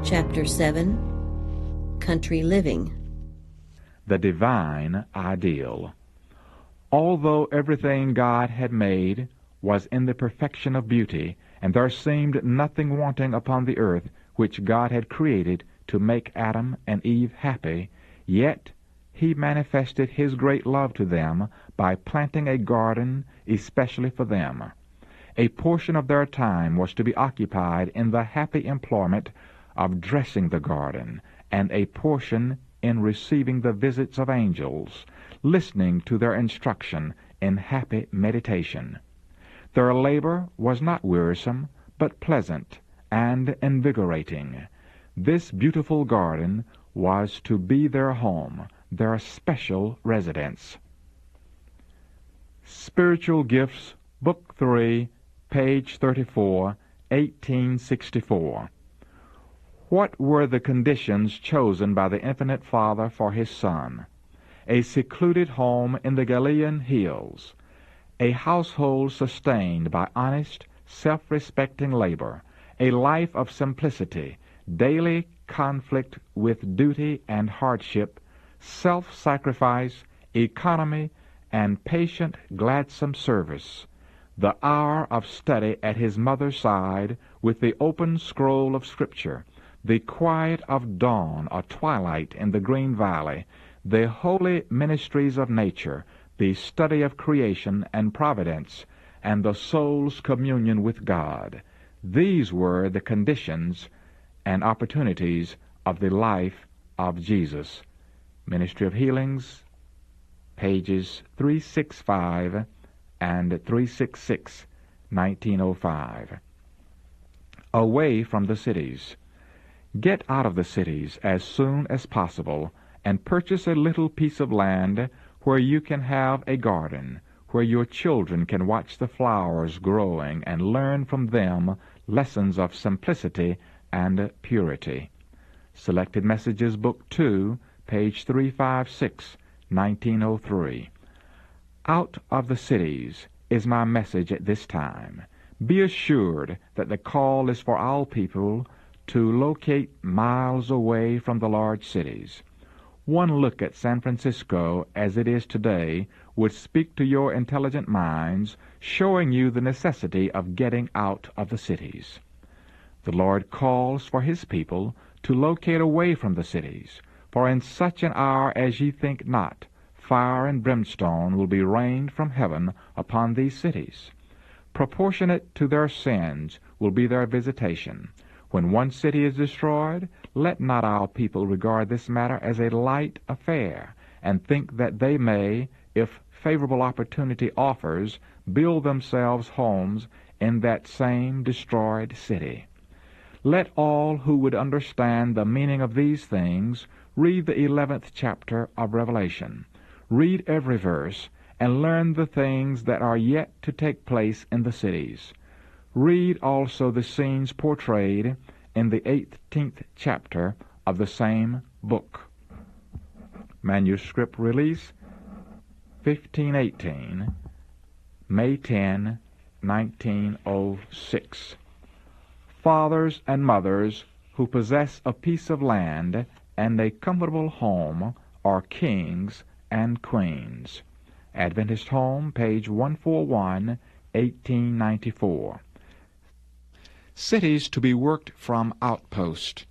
Chapter 7, Country Living. The Divine Ideal. Although everything God had made was in the perfection of beauty, and there seemed nothing wanting upon the earth which God had created to make Adam and Eve happy, yet He manifested His great love to them by planting a garden especially for them. A portion of their time was to be occupied in the happy employment of dressing the garden, and a portion in receiving the visits of angels, listening to their instruction in happy meditation. Their labor was not wearisome, but pleasant and invigorating. This beautiful garden was to be their home, their special residence. Spiritual Gifts, Book 3, page 34, 1864. What were the conditions chosen by the Infinite Father for His Son? A secluded home in the Galilean hills, a household sustained by honest, self-respecting labor, a life of simplicity, daily conflict with duty and hardship, self-sacrifice, economy, and patient, gladsome service, the hour of study at His mother's side with the open scroll of Scripture, the quiet of dawn or twilight in the green valley, the holy ministries of nature, the study of creation and providence, and the soul's communion with God. These were the conditions and opportunities of the life of Jesus. Ministry of Healings, pages 365 and 366, 1905. Away from the cities. Get out of the cities as soon as possible and purchase a little piece of land where you can have a garden, where your children can watch the flowers growing and learn from them lessons of simplicity and purity. Selected Messages, Book 2, page 356, 1903. Out of the cities is my message at this time. Be assured that the call is for all people to locate miles away from the large cities. One look at San Francisco as it is today would speak to your intelligent minds, showing you the necessity of getting out of the cities. The Lord calls for His people to locate away from the cities, for in such an hour as ye think not, fire and brimstone will be rained from heaven upon these cities. Proportionate to their sins will be their visitation. When one city is destroyed, let not our people regard this matter as a light affair, and think that they may, if favorable opportunity offers, build themselves homes in that same destroyed city. Let all who would understand the meaning of these things read the 11th chapter of Revelation. Read every verse, and learn the things that are yet to take place in the cities. Read also the scenes portrayed in the 18th chapter of the same book. Manuscript release, 1518, May 10, 1906. Fathers and mothers who possess a piece of land and a comfortable home are kings and queens. Adventist Home, page 141, 1894. Cities to be worked from outpost.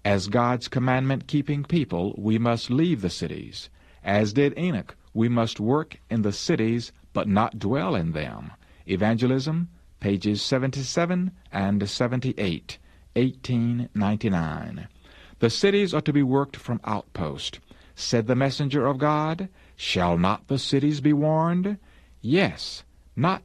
As God's commandment-keeping people, we must leave the cities. As did Enoch, we must work in the cities, but not dwell in them. Evangelism, pages 77 and 78, 1899. The cities are to be worked from outpost. Said the messenger of God, "Shall not the cities be warned?" Yes, not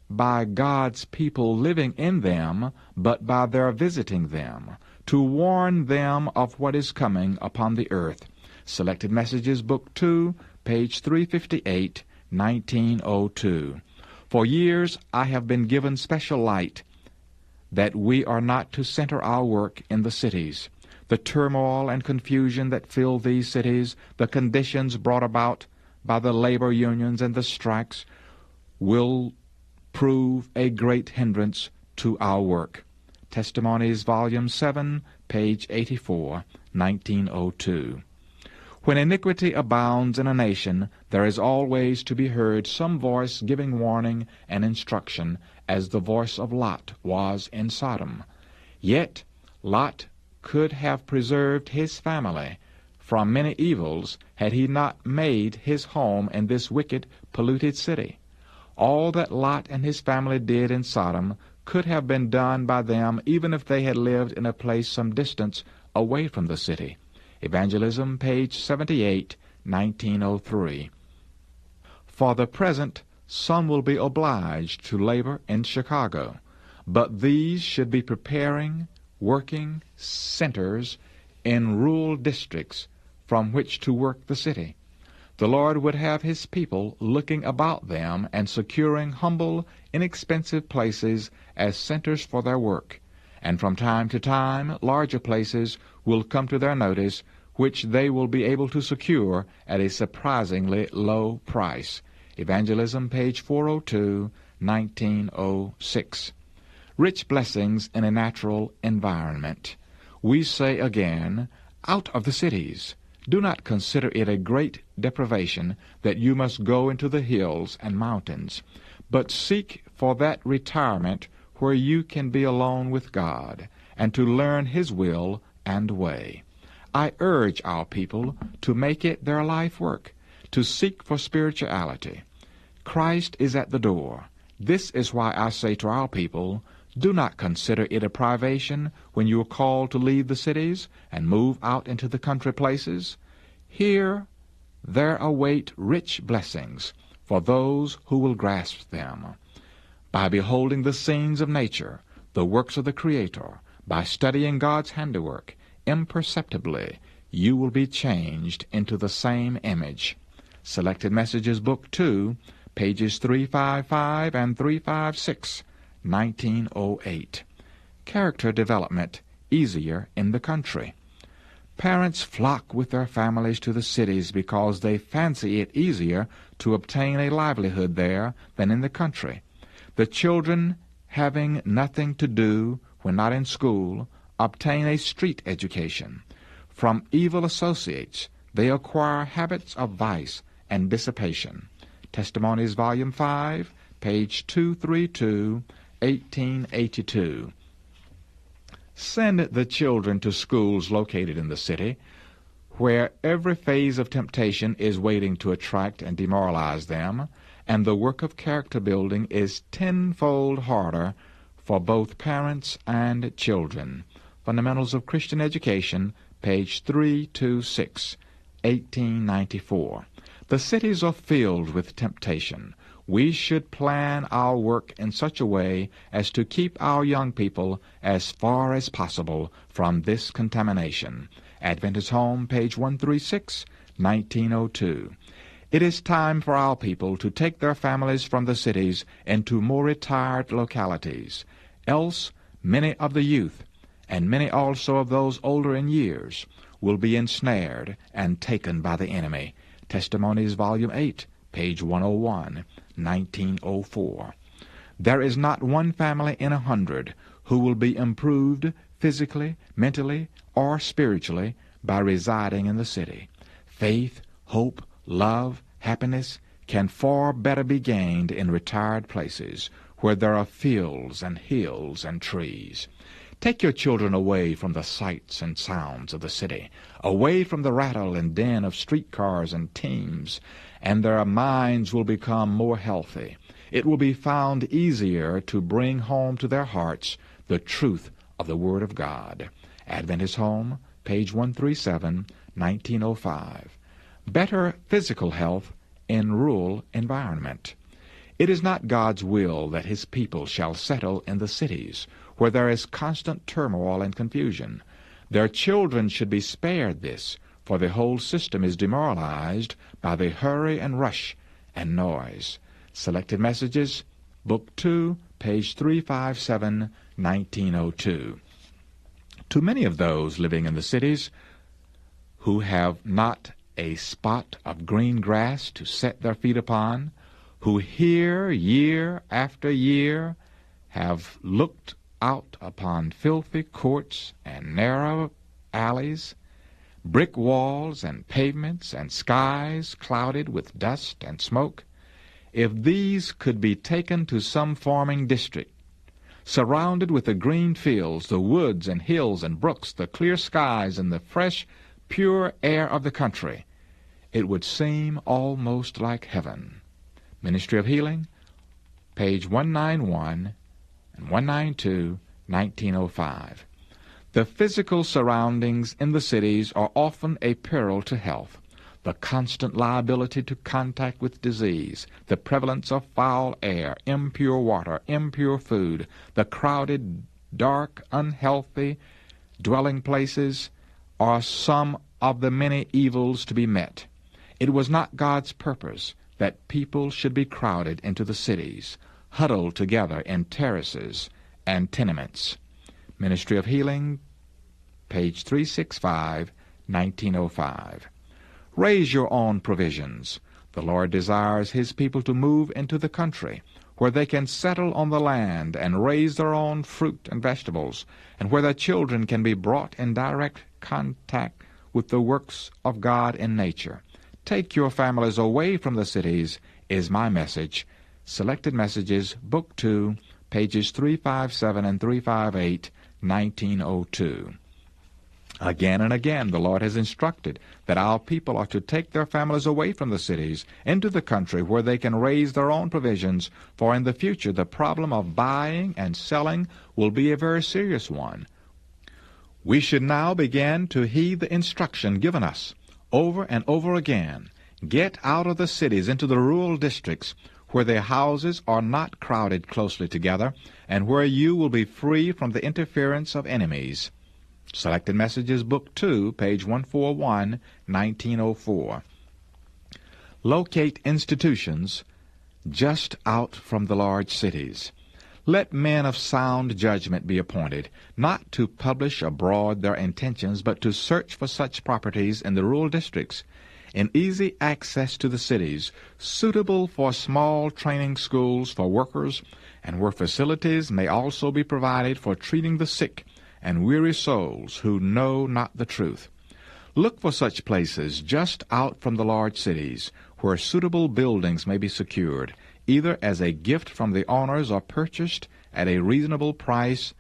by God's people living in them, but by their visiting them, to warn them of what is coming upon the earth. Selected Messages, Book 2, page 358, 1902. For years I have been given special light that we are not to center our work in the cities. The turmoil and confusion that fill these cities, the conditions brought about by the labor unions and the strikes, will prove a great hindrance to our work. Testimonies, Volume 7, page 84, 1902. When iniquity abounds in a nation, there is always to be heard some voice giving warning and instruction, as the voice of Lot was in Sodom. Yet Lot could have preserved his family from many evils had he not made his home in this wicked, polluted city. All that Lot and his family did in Sodom could have been done by them even if they had lived in a place some distance away from the city. Evangelism, page 78, 1903. For the present, some will be obliged to labor in Chicago, but these should be preparing, working centers in rural districts from which to work the city. The Lord would have his people looking about them and securing humble, inexpensive places as centers for their work, and from time to time larger places will come to their notice, which they will be able to secure at a surprisingly low price. Evangelism, page 402, 1906. Rich blessings in a natural environment. We say again, out of the cities. Do not consider it a great deprivation that you must go into the hills and mountains, but seek for that retirement where you can be alone with God, and to learn his will and way. I urge our people to make it their life work, to seek for spirituality. Christ is at the door. This is why I say to our people, do not consider it a privation when you are called to leave the cities and move out into the country places. Here there await rich blessings for those who will grasp them. By beholding the scenes of nature, the works of the Creator, by studying God's handiwork, imperceptibly you will be changed into the same image. Selected Messages, Book 2, pages 355 and 356, 1908. Character development easier in the country. Parents flock with their families to the cities because they fancy it easier to obtain a livelihood there than in the country. The children, having nothing to do when not in school, obtain a street education. From evil associates, they acquire habits of vice and dissipation. Testimonies, Volume 5, page 232, 1882. Send the children to schools located in the city, where every phase of temptation is waiting to attract and demoralize them, and the work of character building is tenfold harder for both parents and children. Fundamentals of Christian Education, page 326, 1894. The cities are filled with temptation. We should plan our work in such a way as to keep our young people as far as possible from this contamination. Adventist Home, page 136, 1902. It is time for our people to take their families from the cities into more retired localities. Else, many of the youth, and many also of those older in years, will be ensnared and taken by the enemy. Testimonies, Volume 8, page 101, 1904. There is not one family in 100 who will be improved physically, mentally, or spiritually by residing in the city. Faith, hope, love, happiness can far better be gained in retired places where there are fields and hills and trees. Take your children away from the sights and sounds of the city, away from the rattle and din of streetcars and teams, and their minds will become more healthy. It will be found easier to bring home to their hearts the truth of the Word of God. Adventist Home, page 137, 1905. Better physical health in rural environment. It is not God's will that his people shall settle in the cities, where there is constant turmoil and confusion. Their children should be spared this, for the whole system is demoralized by the hurry and rush and noise. Selected Messages, Book 2, page 357, 1902. To many of those living in the cities who have not a spot of green grass to set their feet upon, who here, year after year, have looked out upon filthy courts and narrow alleys, brick walls and pavements and skies clouded with dust and smoke, if these could be taken to some farming district, surrounded with the green fields, the woods and hills and brooks, the clear skies and the fresh, pure air of the country, it would seem almost like heaven. Ministry of Healing, page 191 and 192, 1905. The physical surroundings in the cities are often a peril to health. The constant liability to contact with disease, the prevalence of foul air, impure water, impure food, the crowded, dark, unhealthy dwelling places are some of the many evils to be met. It was not God's purpose that people should be crowded into the cities, huddled together in terraces and tenements. Ministry of Healing, page 365, 1905. Raise your own provisions. The Lord desires His people to move into the country, where they can settle on the land and raise their own fruit and vegetables, and where their children can be brought in direct contact with the works of God in nature. Take your families away from the cities is my message. Selected Messages, Book 2, pages 357 and 358, 1902. Again and again the Lord has instructed that our people are to take their families away from the cities into the country where they can raise their own provisions, for in the future the problem of buying and selling will be a very serious one. We should now begin to heed the instruction given us over and over again. Get out of the cities into the rural districts where their houses are not crowded closely together and where you will be free from the interference of enemies. Selected Messages, Book 2, page 141, 1904. Locate institutions just out from the large cities. Let men of sound judgment be appointed, not to publish abroad their intentions, but to search for such properties in the rural districts, in easy access to the cities, suitable for small training schools for workers, and where facilities may also be provided for treating the sick and weary souls who know not the truth. Look for such places just out from the large cities, where suitable buildings may be secured, either as a gift from the owners or purchased at a reasonable price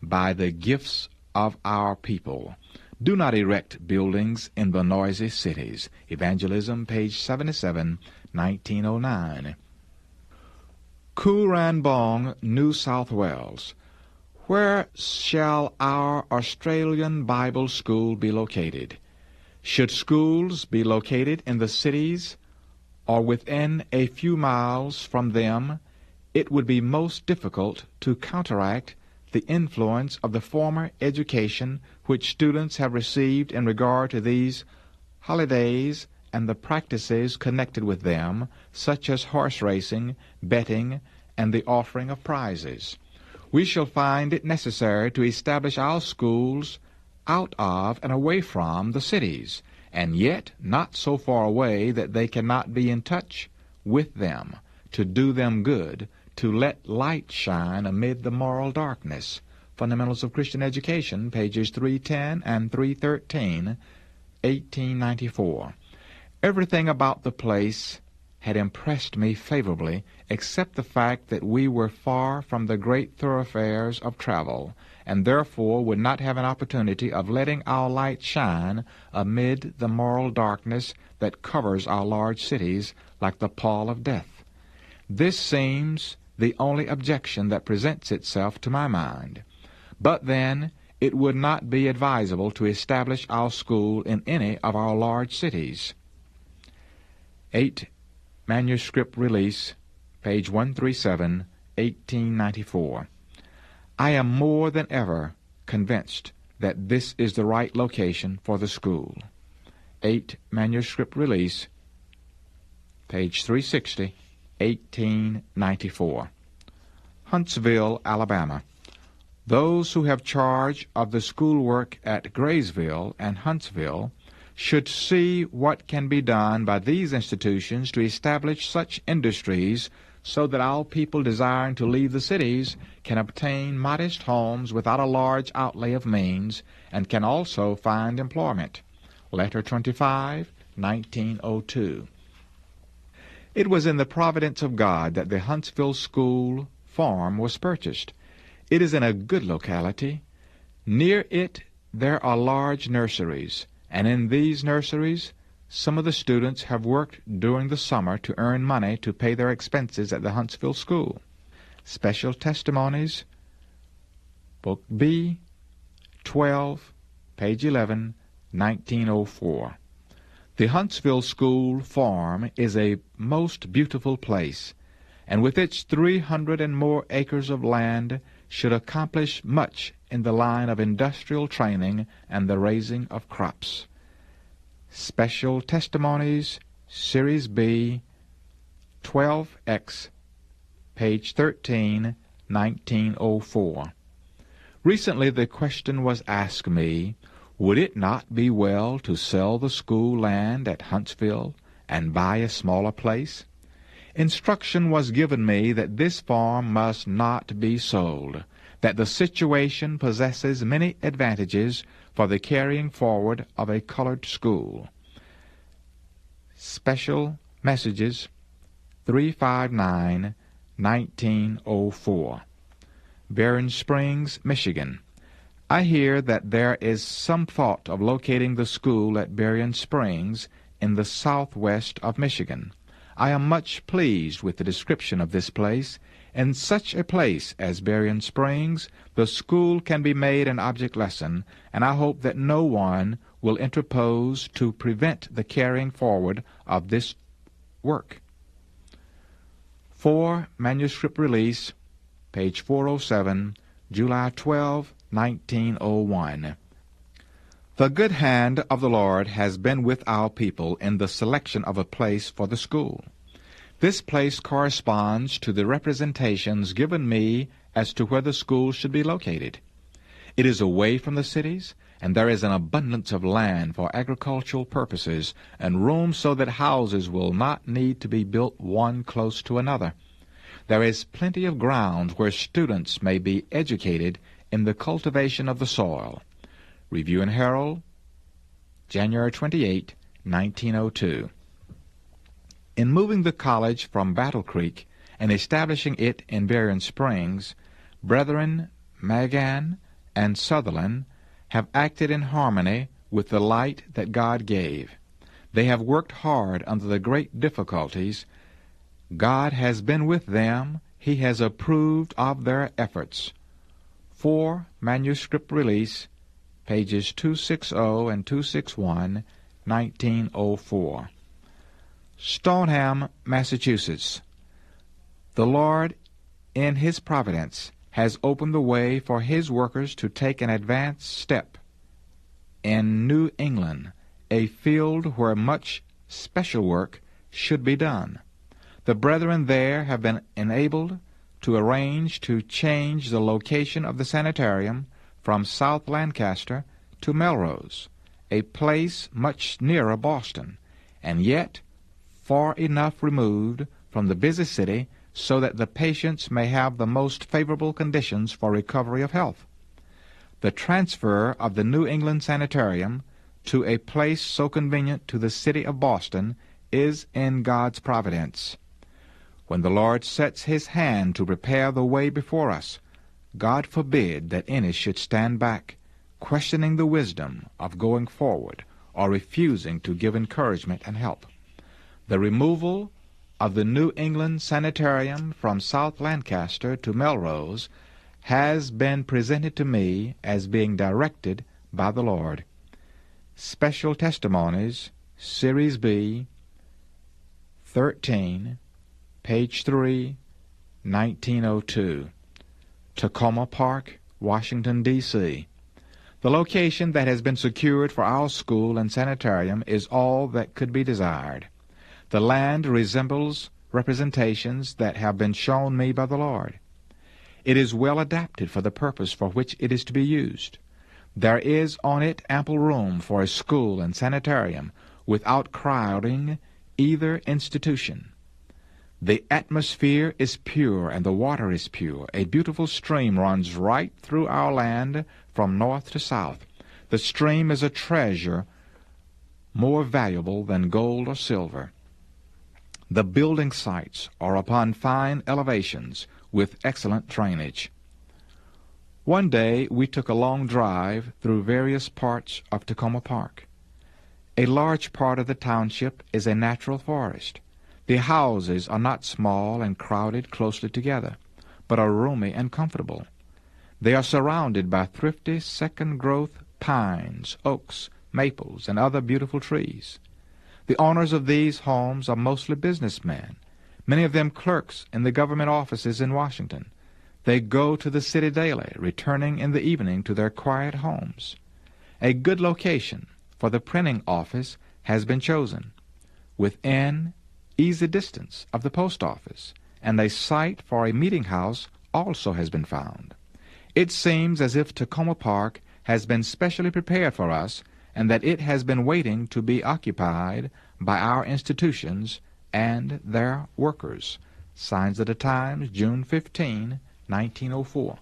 by the gifts of our people. Do not erect buildings in the noisy cities. Evangelism, page 77, 1909. Cooranbong, New South Wales. Where shall our Australian Bible School be located? Should schools be located in the cities or within a few miles from them, it would be most difficult to counteract the influence of the former education which students have received in regard to these holidays and the practices connected with them, such as horse racing, betting, and the offering of prizes. We shall find it necessary to establish our schools out of and away from the cities, and yet not so far away that they cannot be in touch with them, to do them good, to let light shine amid the moral darkness. Fundamentals of Christian Education, pages 310 and 313, 1894. Everything about the place had impressed me favorably, except the fact that we were far from the great thoroughfares of travel, and therefore would not have an opportunity of letting our light shine amid the moral darkness that covers our large cities like the pall of death. This seems the only objection that presents itself to my mind. But then it would not be advisable to establish our school in any of our large cities. 8. Manuscript Release, page 137, 1894. I am more than ever convinced that this is the right location for the school. 8. Manuscript Release, page 360, 1894. Huntsville, Alabama. Those who have charge of the schoolwork at Graysville and Huntsville should see what can be done by these institutions to establish such industries so that our people desiring to leave the cities can obtain modest homes without a large outlay of means, and can also find employment. Letter 25, 1902. It was in the providence of God that the Huntsville School farm was purchased. It is in a good locality. Near it there are large nurseries, and in these nurseries some of the students have worked during the summer to earn money to pay their expenses at the Huntsville School. Special Testimonies, Book B, 12, page 11, 1904. The Huntsville School farm is a most beautiful place, and with its 300 and more acres of land should accomplish much in the line of industrial training and the raising of crops. Special Testimonies, Series B, 12X, page 13, 1904. Recently the question was asked me, would it not be well to sell the school land at Huntsville and buy a smaller place? Instruction was given me that this farm must not be sold, that the situation possesses many advantages for the carrying forward of a colored school. Special Messages, 359, 1904. Berrien Springs, Michigan. I hear that there is some thought of locating the school at Berrien Springs in the southwest of Michigan. I am much pleased with the description of this place. In such a place as Berrien Springs, the school can be made an object lesson, and I hope that no one will interpose to prevent the carrying forward of this work. 4 Manuscript Release, page 407, July 12, 1901. The good hand of the Lord has been with our people in the selection of a place for the school. This place corresponds to the representations given me as to where the school should be located. It is away from the cities, and there is an abundance of land for agricultural purposes, and room so that houses will not need to be built one close to another. There is plenty of ground where students may be educated in the cultivation of the soil. Review and Herald, January 28, 1902. In moving the college from Battle Creek and establishing it in Berrien Springs, Brethren Magan and Sutherland have acted in harmony with the light that God gave. They have worked hard under the great difficulties. God has been with them. He has approved of their efforts. 4 Manuscript Release, pages 260 and 261, 1904. Stoneham, Massachusetts. The Lord, in His providence, has opened the way for His workers to take an advanced step in New England, a field where much special work should be done. The brethren there have been enabled to arrange to change the location of the sanitarium from South Lancaster to Melrose, a place much nearer Boston, and yet far enough removed from the busy city so that the patients may have the most favorable conditions for recovery of health. The transfer of the New England Sanitarium to a place so convenient to the city of Boston is in God's providence. When the Lord sets His hand to prepare the way before us, God forbid that any should stand back, questioning the wisdom of going forward or refusing to give encouragement and help. The removal of the New England Sanitarium from South Lancaster to Melrose has been presented to me as being directed by the Lord. Special Testimonies, Series B, 13, page 3, 1902. Tacoma Park, Washington, D.C. The location that has been secured for our school and sanitarium is all that could be desired. The land resembles representations that have been shown me by the Lord. It is well adapted for the purpose for which it is to be used. There is on it ample room for a school and sanitarium without crowding either institution. The atmosphere is pure and the water is pure. A beautiful stream runs right through our land from north to south. The stream is a treasure more valuable than gold or silver. The building sites are upon fine elevations with excellent drainage. One day we took a long drive through various parts of Tacoma Park. A large part of the township is a natural forest. The houses are not small and crowded closely together, but are roomy and comfortable. They are surrounded by thrifty second-growth pines, oaks, maples, and other beautiful trees. The owners of these homes are mostly businessmen, many of them clerks in the government offices in Washington. They go to the city daily, returning in the evening to their quiet homes. A good location for the printing office has been chosen, within easy distance of the post office, and a site for a meeting house also has been found. It seems as if Tacoma Park has been specially prepared for us, and that it has been waiting to be occupied by our institutions and their workers. Signs of the Times, June 15, 1904.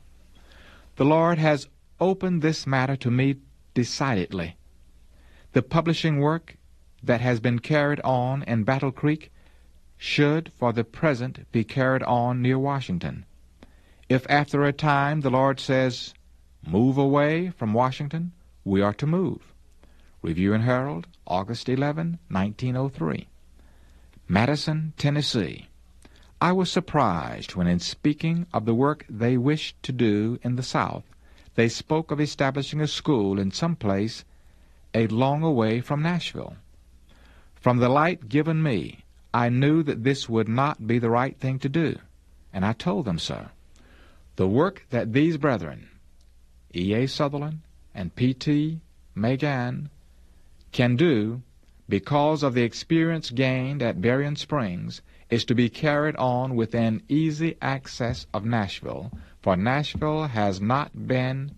The Lord has opened this matter to me decidedly. The publishing work that has been carried on in Battle Creek should for the present be carried on near Washington. If after a time the Lord says, "Move away from Washington," we are to move. Review and Herald, August 11, 1903. Madison, Tennessee. I was surprised when in speaking of the work they wished to do in the South, they spoke of establishing a school in some place a long way from Nashville. From the light given me, I knew that this would not be the right thing to do, and I told them so. The work that these brethren, E.A. Sutherland and P.T. Magan, can do, because of the experience gained at Berrien Springs, is to be carried on within easy access of Nashville, for Nashville has not been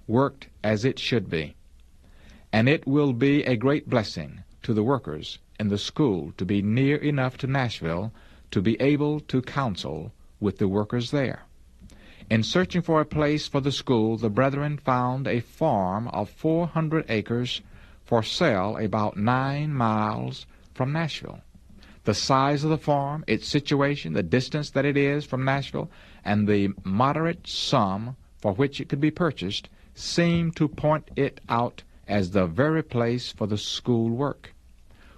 worked as it should be. And it will be a great blessing to the workers in the school to be near enough to Nashville to be able to counsel with the workers there. In searching for a place for the school, the brethren found a farm of 400 acres for sale about 9 miles from Nashville. The size of the farm, its situation, the distance that it is from Nashville, and the moderate sum for which it could be purchased seemed to point it out as the very place for the school work.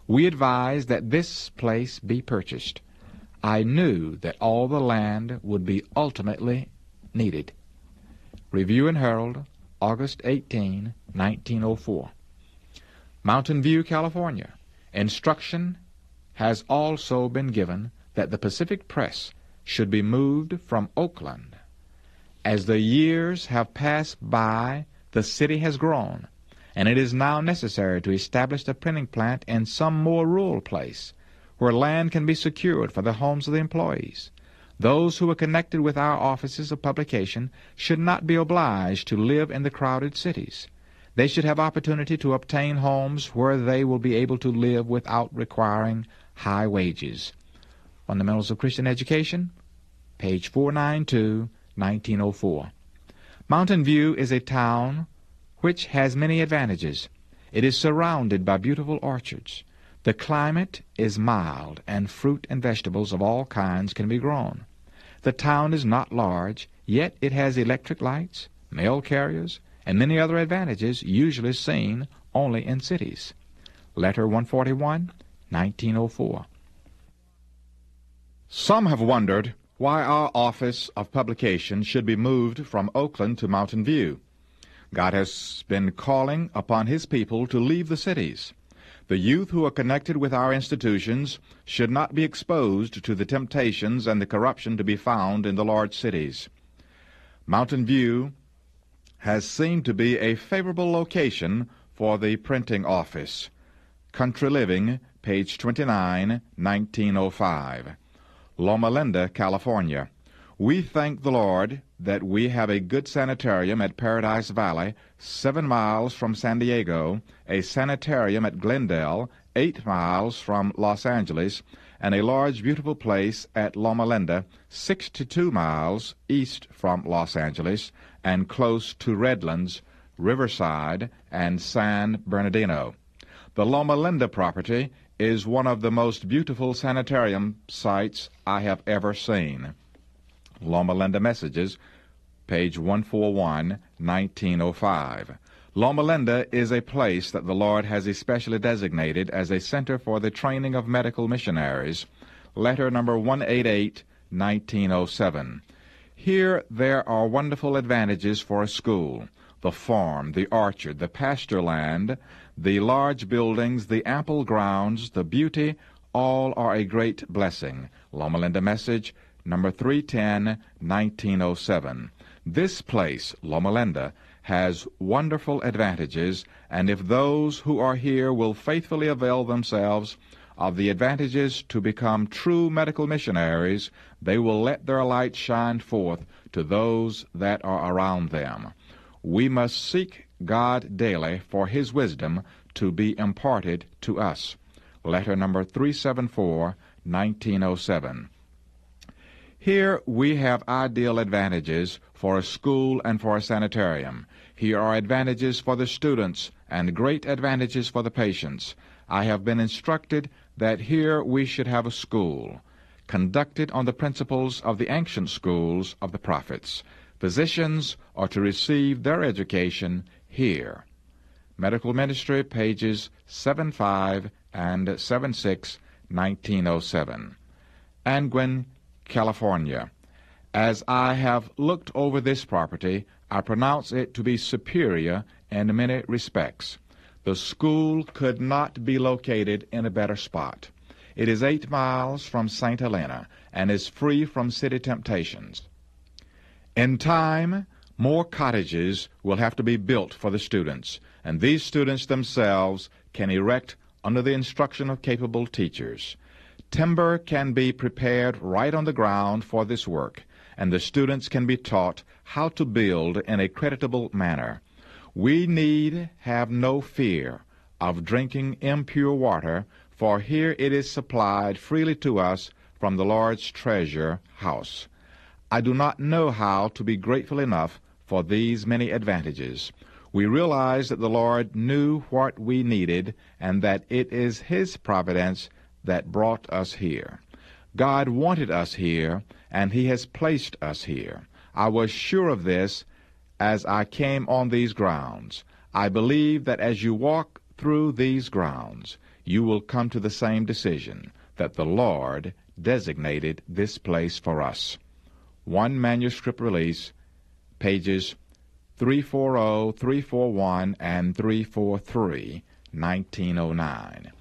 We advised that this place be purchased. I knew that all the land would be ultimately needed. Review and Herald, August 18, 1904. Mountain View, California. Instruction has also been given that the Pacific Press should be moved from Oakland. As the years have passed by, the city has grown, and it is now necessary to establish the printing plant in some more rural place, where land can be secured for the homes of the employees. Those who are connected with our offices of publication should not be obliged to live in the crowded cities. They should have opportunity to obtain homes where they will be able to live without requiring high wages. Fundamentals of Christian Education, page 492, 1904. Mountain View is a town which has many advantages. It is surrounded by beautiful orchards. The climate is mild, and fruit and vegetables of all kinds can be grown. The town is not large, yet it has electric lights, mail carriers, and many other advantages usually seen only in cities. Letter 141, 1904. Some have wondered why our office of publication should be moved from Oakland to Mountain View. God has been calling upon His people to leave the cities. The youth who are connected with our institutions should not be exposed to the temptations and the corruption to be found in the large cities. Mountain View has seemed to be a favorable location for the printing office. Country Living, page 29, 1905. Loma Linda, California. We thank the Lord that we have a good sanitarium at Paradise Valley, 7 miles from San Diego, a sanitarium at Glendale, 8 miles from Los Angeles, and a large, beautiful place at Loma Linda, 62 miles east from Los Angeles and close to Redlands, Riverside, and San Bernardino. The Loma Linda property is one of the most beautiful sanitarium sites I have ever seen. Loma Linda Messages, page 141, 1905. Loma Linda is a place that the Lord has especially designated as a center for the training of medical missionaries. Letter number 188, 1907. Here there are wonderful advantages for a school. The farm, the orchard, the pasture land, the large buildings, the ample grounds, the beauty, all are a great blessing. Loma Linda Message, number 310, 1907. This place, Loma Linda, has wonderful advantages, and if those who are here will faithfully avail themselves of the advantages to become true medical missionaries, they will let their light shine forth to those that are around them. We must seek God daily for His wisdom to be imparted to us. Letter number 374, 1907. Here we have ideal advantages for a school and for a sanitarium. Here are advantages for the students and great advantages for the patients. I have been instructed that here we should have a school, conducted on the principles of the ancient schools of the prophets. Physicians are to receive their education here. Medical Ministry, pages 75 and 76, 1907. Angwin, California. As I have looked over this property, I pronounce it to be superior in many respects. The school could not be located in a better spot. It is 8 miles from St. Helena and is free from city temptations. In time, more cottages will have to be built for the students, and these students themselves can erect under the instruction of capable teachers. Timber can be prepared right on the ground for this work, and the students can be taught how to build in a creditable manner. We need have no fear of drinking impure water, for here it is supplied freely to us from the Lord's treasure house. I do not know how to be grateful enough for these many advantages. We realize that the Lord knew what we needed and that it is His providence that brought us here. God wanted us here, and He has placed us here. I was sure of this as I came on these grounds. I believe that as you walk through these grounds, you will come to the same decision, that the Lord designated this place for us. One manuscript release, pages 340, 341, and 343, 1909.